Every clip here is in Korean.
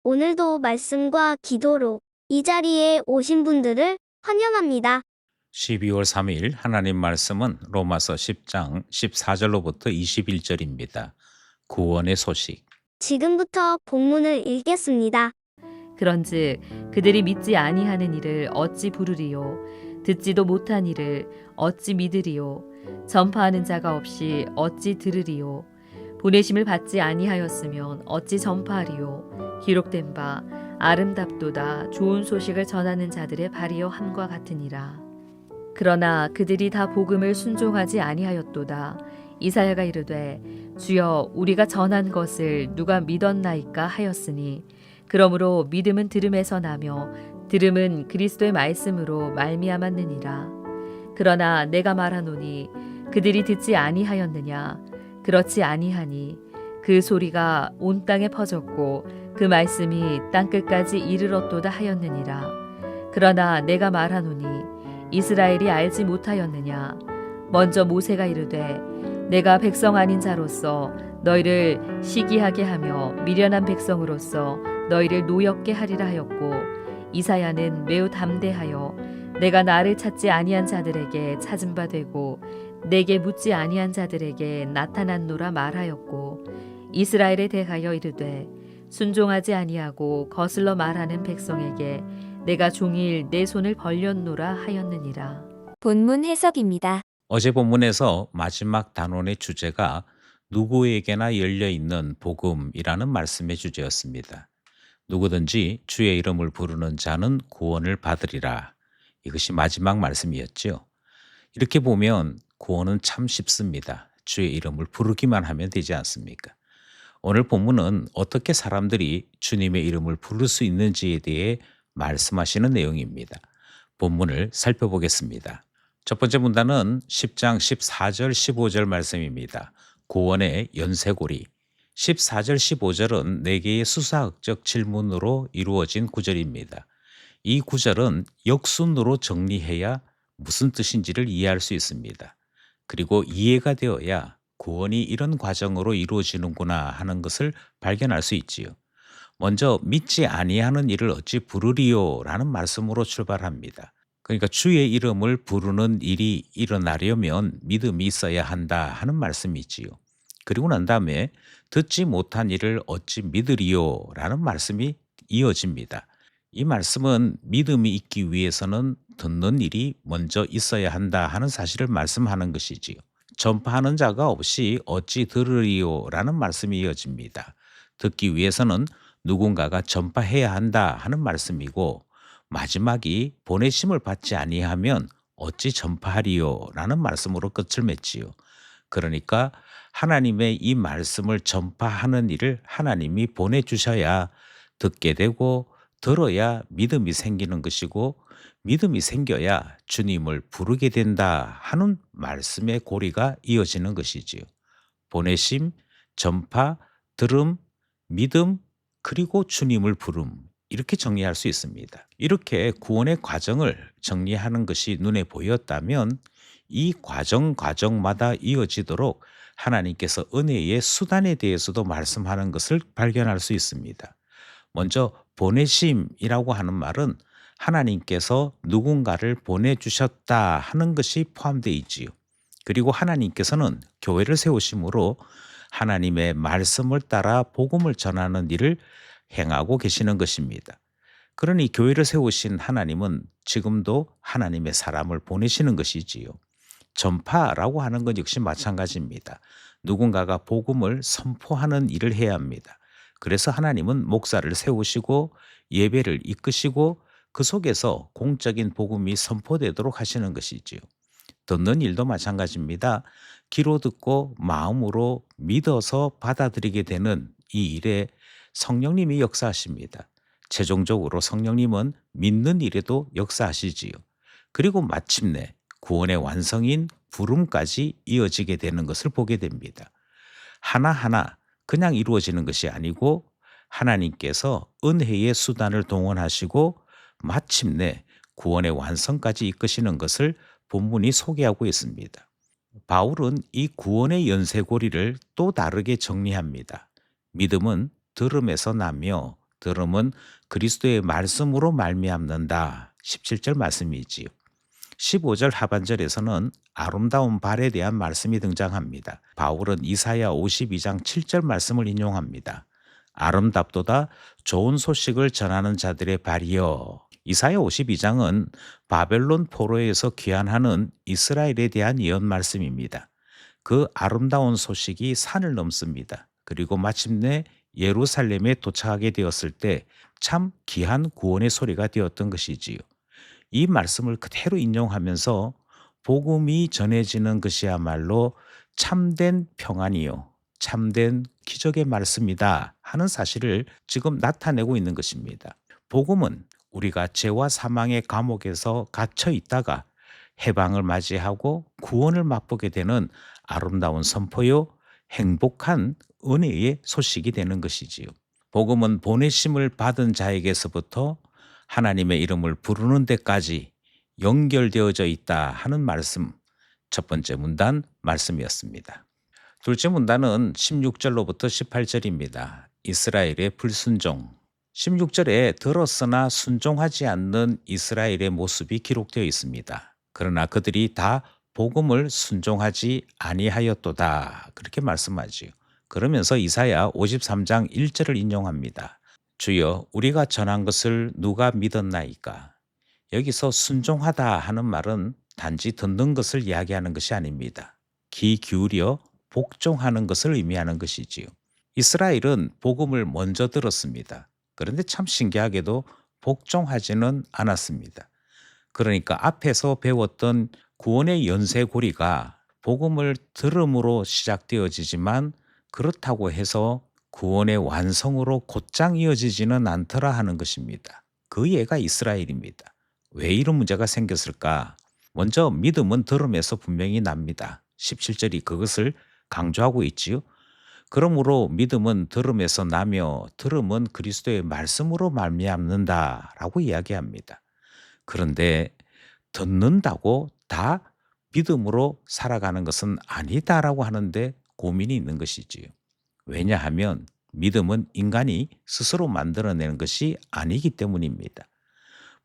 오늘도 말씀과 기도로 이 자리에 오신 분들을 환영합니다. 12월 3일 하나님 말씀은 로마서 10장 14절로부터 21절입니다. 구원의 소식. 지금부터 본문을 읽겠습니다. 그런즉 그들이 믿지 아니하는 이를 어찌 부르리요 듣지도 못한 이를 어찌 믿으리요 전파하는 자가 없이 어찌 들으리요 보내심을 받지 아니하였으면 어찌 전파하리요 기록된 바 아름답도다 좋은 소식을 전하는 자들의 발이여 함과 같으니라. 그러나 그들이 다 복음을 순종하지 아니하였도다. 이사야가 이르되 주여 우리가 전한 것을 누가 믿었나이까 하였으니 그러므로 믿음은 들음에서 나며 들음은 그리스도의 말씀으로 말미암았느니라. 그러나 내가 말하노니 그들이 듣지 아니하였느냐 그렇지 아니하니 그 소리가 온 땅에 퍼졌고 그 말씀이 땅끝까지 이르렀도다 하였느니라. 그러나 내가 말하노니 이스라엘이 알지 못하였느냐 먼저 모세가 이르되 내가 백성 아닌 자로서 너희를 시기하게 하며 미련한 백성으로서 너희를 노엽게 하리라 하였고 이사야는 매우 담대하여 내가 나를 찾지 아니한 자들에게 찾은 바 되고 내게 묻지 아니한 자들에게 나타났노라 말하였고 이스라엘에 대하여 이르되 순종하지 아니하고 거슬러 말하는 백성에게 내가 종일 내 손을 벌렸노라 하였느니라. 본문 해석입니다. 어제 본문에서 마지막 단원의 주제가 누구에게나 열려있는 복음이라는 말씀의 주제였습니다. 누구든지 주의 이름을 부르는 자는 구원을 받으리라. 이것이 마지막 말씀이었죠. 이렇게 보면 구원은 참 쉽습니다. 주의 이름을 부르기만 하면 되지 않습니까? 오늘 본문은 어떻게 사람들이 주님의 이름을 부를 수 있는지에 대해 말씀하시는 내용입니다. 본문을 살펴보겠습니다. 첫 번째 문단은 10장 14절 15절 말씀입니다. 구원의 연쇄고리. 14절 15절은 4개의 수사학적 질문으로 이루어진 구절입니다. 이 구절은 역순으로 정리해야 무슨 뜻인지를 이해할 수 있습니다. 그리고 이해가 되어야 구원이 이런 과정으로 이루어지는구나 하는 것을 발견할 수 있지요. 먼저 믿지 아니하는 이를 어찌 부르리요 라는 말씀으로 출발합니다. 그러니까 주의 이름을 부르는 일이 일어나려면 믿음이 있어야 한다 하는 말씀이지요. 그리고 난 다음에 듣지 못한 이를 어찌 믿으리요 라는 말씀이 이어집니다. 이 말씀은 믿음이 있기 위해서는 듣는 일이 먼저 있어야 한다 하는 사실을 말씀하는 것이지요. 전파하는 자가 없이 어찌 들으리요 라는 말씀이 이어집니다. 듣기 위해서는 누군가가 전파해야 한다 하는 말씀이고 마지막이 보내심을 받지 아니하면 어찌 전파하리요 라는 말씀으로 끝을 맺지요. 그러니까 하나님의 이 말씀을 전파하는 일을 하나님이 보내주셔야 듣게 되고 들어야 믿음이 생기는 것이고 믿음이 생겨야 주님을 부르게 된다 하는 말씀의 고리가 이어지는 것이지요. 보내심, 전파, 들음, 믿음, 그리고 주님을 부름 이렇게 정리할 수 있습니다. 이렇게 구원의 과정을 정리하는 것이 눈에 보였다면 이 과정마다 이어지도록 하나님께서 은혜의 수단에 대해서도 말씀하는 것을 발견할 수 있습니다. 먼저 보내심이라고 하는 말은 하나님께서 누군가를 보내주셨다 하는 것이 포함되어 있지요. 그리고 하나님께서는 교회를 세우심으로 하나님의 말씀을 따라 복음을 전하는 일을 행하고 계시는 것입니다. 그러니 교회를 세우신 하나님은 지금도 하나님의 사람을 보내시는 것이지요. 전파라고 하는 것 역시 마찬가지입니다. 누군가가 복음을 선포하는 일을 해야 합니다. 그래서 하나님은 목사를 세우시고 예배를 이끄시고 그 속에서 공적인 복음이 선포되도록 하시는 것이지요. 듣는 일도 마찬가지입니다. 귀로 듣고 마음으로 믿어서 받아들이게 되는 이 일에 성령님이 역사하십니다. 최종적으로 성령님은 믿는 일에도 역사하시지요. 그리고 마침내 구원의 완성인 부름까지 이어지게 되는 것을 보게 됩니다. 하나하나 그냥 이루어지는 것이 아니고 하나님께서 은혜의 수단을 동원하시고 마침내 구원의 완성까지 이끄시는 것을 본문이 소개하고 있습니다. 바울은 이 구원의 연쇄고리를 또 다르게 정리합니다. 믿음은 들음에서 나며 들음은 그리스도의 말씀으로 말미암는다. 17절 말씀이지요. 15절 하반절에서는 아름다운 발에 대한 말씀이 등장합니다. 바울은 이사야 52장 7절 말씀을 인용합니다. 아름답도다 좋은 소식을 전하는 자들의 발이여. 이사야 52장은 바벨론 포로에서 귀환하는 이스라엘에 대한 예언 말씀입니다. 그 아름다운 소식이 산을 넘습니다. 그리고 마침내 예루살렘에 도착하게 되었을 때 참 귀한 구원의 소리가 되었던 것이지요. 이 말씀을 그대로 인용하면서 복음이 전해지는 것이야말로 참된 평안이요, 참된 기적의 말씀이다 하는 사실을 지금 나타내고 있는 것입니다. 복음은 우리가 죄와 사망의 감옥에서 갇혀 있다가 해방을 맞이하고 구원을 맛보게 되는 아름다운 선포요, 행복한 은혜의 소식이 되는 것이지요. 복음은 보내심을 받은 자에게서부터 하나님의 이름을 부르는 데까지 연결되어져 있다 하는 말씀, 첫 번째 문단 말씀이었습니다. 둘째 문단은 16절로부터 18절입니다. 이스라엘의 불순종. 16절에 들었으나 순종하지 않는 이스라엘의 모습이 기록되어 있습니다. 그러나 그들이 다 복음을 순종하지 아니하였도다. 그렇게 말씀하지요. 그러면서 이사야 53장 1절을 인용합니다. 주여 우리가 전한 것을 누가 믿었나이까? 여기서 순종하다 하는 말은 단지 듣는 것을 이야기하는 것이 아닙니다. 귀 기울여 복종하는 것을 의미하는 것이지요. 이스라엘은 복음을 먼저 들었습니다. 그런데 참 신기하게도 복종하지는 않았습니다. 그러니까 앞에서 배웠던 구원의 연쇄고리가 복음을 들음으로 시작되어지지만 그렇다고 해서 구원의 완성으로 곧장 이어지지는 않더라 하는 것입니다. 그 예가 이스라엘입니다. 왜 이런 문제가 생겼을까? 먼저 믿음은 들음에서 분명히 납니다. 17절이 그것을 강조하고 있지요. 그러므로 믿음은 들음에서 나며 들음은 그리스도의 말씀으로 말미암는다라고 이야기합니다. 그런데 듣는다고 다 믿음으로 살아가는 것은 아니다라고 하는데 고민이 있는 것이지요. 왜냐하면 믿음은 인간이 스스로 만들어내는 것이 아니기 때문입니다.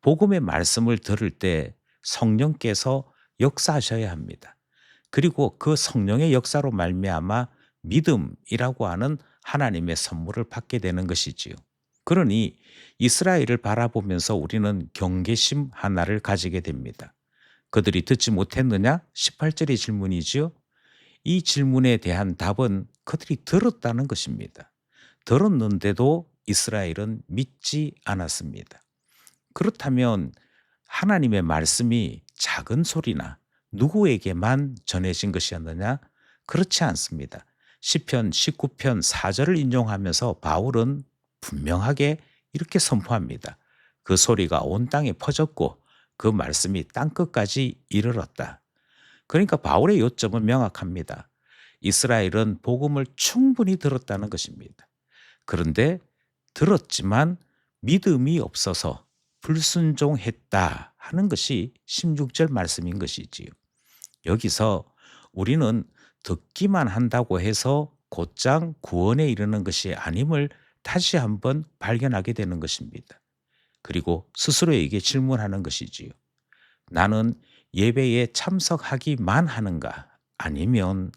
복음의 말씀을 들을 때 성령께서 역사하셔야 합니다. 그리고 그 성령의 역사로 말미암아 믿음이라고 하는 하나님의 선물을 받게 되는 것이지요. 그러니 이스라엘을 바라보면서 우리는 경계심 하나를 가지게 됩니다. 그들이 듣지 못했느냐? 18절의 질문이지요. 이 질문에 대한 답은 그들이 들었다는 것입니다. 들었는데도 이스라엘은 믿지 않았습니다. 그렇다면 하나님의 말씀이 작은 소리나 누구에게만 전해진 것이었느냐? 그렇지 않습니다. 시편 19편 4절을 인용하면서 바울은 분명하게 이렇게 선포합니다. 그 소리가 온 땅에 퍼졌고 그 말씀이 땅끝까지 이르렀다. 그러니까 바울의 요점은 명확합니다. 이스라엘은 복음을 충분히 들었다는 것입니다. 그런데 들었지만 믿음이 없어서 불순종했다 하는 것이 16절 말씀인 것이지요. 여기서 우리는 듣기만 한다고 해서 곧장 구원에 이르는 것이 아님을 다시 한번 발견하게 되는 것입니다. 그리고 스스로에게 질문하는 것이지요. 나는 예배에 참석하기만 하는가? 아니면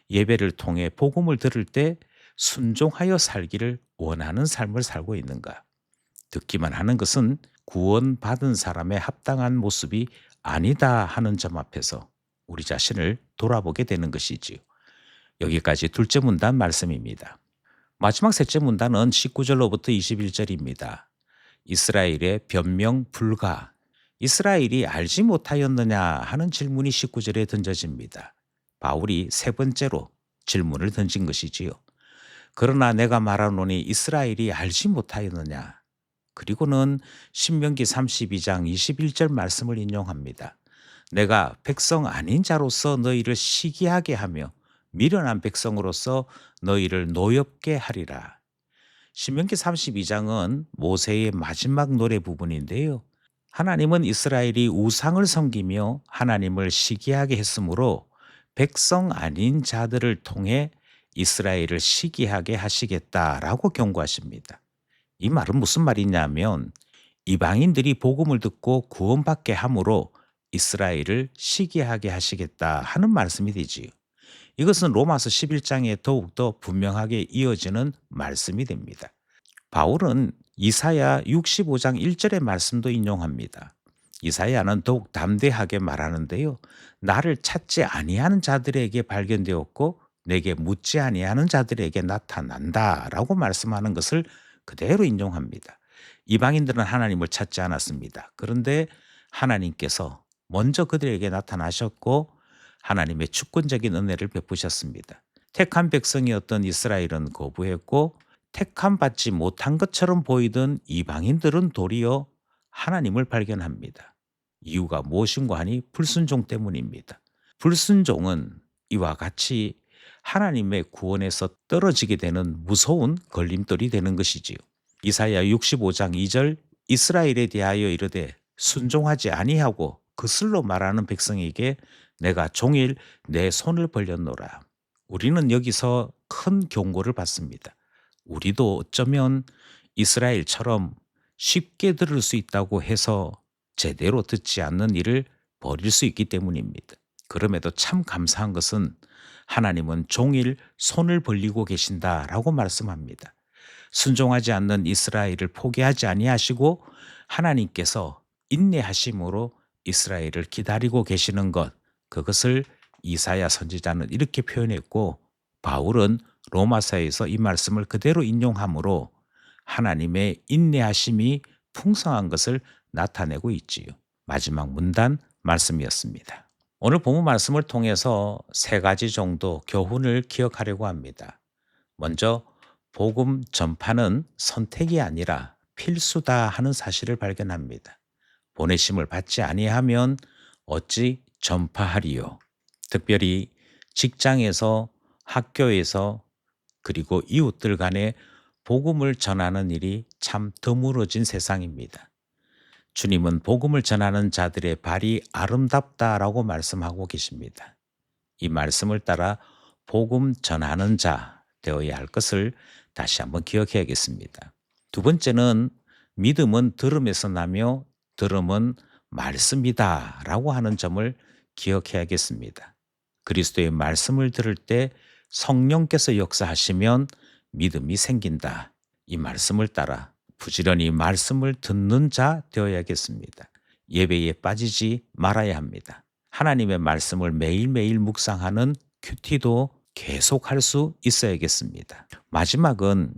예배를 통해 복음을 들을 때 순종하여 살기를 원하는 삶을 살고 있는가? 듣기만 하는 것은 구원받은 사람의 합당한 모습이 아니다 하는 점 앞에서 우리 자신을 돌아보게 되는 것이지요. 여기까지 둘째 문단 말씀입니다. 마지막 셋째 문단은 19절로부터 21절입니다. 이스라엘의 변명 불가. 이스라엘이 알지 못하였느냐 하는 질문이 19절에 던져집니다. 바울이 세 번째로 질문을 던진 것이지요. 그러나 내가 말하노니 이스라엘이 알지 못하였느냐. 그리고는 신명기 32장 21절 말씀을 인용합니다. 내가 백성 아닌 자로서 너희를 시기하게 하며 미련한 백성으로서 너희를 노엽게 하리라. 신명기 32장은 모세의 마지막 노래 부분인데요. 하나님은 이스라엘이 우상을 섬기며 하나님을 시기하게 했으므로 백성 아닌 자들을 통해 이스라엘을 시기하게 하시겠다라고 경고하십니다. 이 말은 무슨 말이냐면 이방인들이 복음을 듣고 구원받게 함으로 이스라엘을 시기하게 하시겠다 하는 말씀이 되지요. 이것은 로마서 11장에 더욱더 분명하게 이어지는 말씀이 됩니다. 바울은 이사야 65장 1절의 말씀도 인용합니다. 이사야는 더욱 담대하게 말하는데요. 나를 찾지 아니하는 자들에게 발견되었고 내게 묻지 아니하는 자들에게 나타난다라고 말씀하는 것을 그대로 인용합니다. 이방인들은 하나님을 찾지 않았습니다. 그런데 하나님께서 먼저 그들에게 나타나셨고 하나님의 주권적인 은혜를 베푸셨습니다. 택한 백성이었던 이스라엘은 거부했고 택함 받지 못한 것처럼 보이던 이방인들은 도리어 하나님을 발견합니다. 이유가 무엇인가 하니 불순종 때문입니다. 불순종은 이와 같이 하나님의 구원에서 떨어지게 되는 무서운 걸림돌이 되는 것이지요. 이사야 65장 2절 이스라엘에 대하여 이르되 순종하지 아니하고 그슬로 말하는 백성에게 내가 종일 내 손을 벌렸노라. 우리는 여기서 큰 경고를 받습니다. 우리도 어쩌면 이스라엘처럼 쉽게 들을 수 있다고 해서 제대로 듣지 않는 일을 벌일 수 있기 때문입니다. 그럼에도 참 감사한 것은 하나님은 종일 손을 벌리고 계신다라고 말씀합니다. 순종하지 않는 이스라엘을 포기하지 아니하시고 하나님께서 인내하심으로 이스라엘을 기다리고 계시는 것, 그것을 이사야 선지자는 이렇게 표현했고 바울은 로마서에서 이 말씀을 그대로 인용함으로 하나님의 인내하심이 풍성한 것을 나타내고 있지요. 마지막 문단 말씀이었습니다. 오늘 본문 말씀을 통해서 세 가지 정도 교훈을 기억하려고 합니다. 먼저 복음 전파는 선택이 아니라 필수다 하는 사실을 발견합니다. 보내심을 받지 아니하면 어찌 전파하리요. 특별히 직장에서 학교에서 그리고 이웃들 간에 복음을 전하는 일이 참 드물어진 세상입니다. 주님은 복음을 전하는 자들의 발이 아름답다라고 말씀하고 계십니다. 이 말씀을 따라 복음 전하는 자 되어야 할 것을 다시 한번 기억해야겠습니다. 두 번째는 믿음은 들음에서 나며 들음은 말씀이다 라고 하는 점을 기억해야겠습니다. 그리스도의 말씀을 들을 때 성령께서 역사하시면 믿음이 생긴다. 이 말씀을 따라 부지런히 말씀을 듣는 자 되어야겠습니다. 예배에 빠지지 말아야 합니다. 하나님의 말씀을 매일매일 묵상하는 큐티도 계속할 수 있어야겠습니다. 마지막은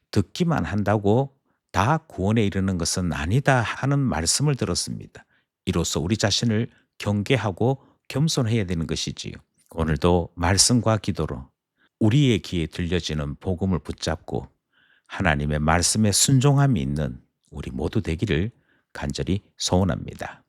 듣기만 한다고 다 구원에 이르는 것은 아니다 하는 말씀을 들었습니다. 이로써 우리 자신을 경계하고 겸손해야 되는 것이지요. 오늘도 말씀과 기도로 우리의 귀에 들려지는 복음을 붙잡고 하나님의 말씀에 순종함이 있는 우리 모두 되기를 간절히 소원합니다.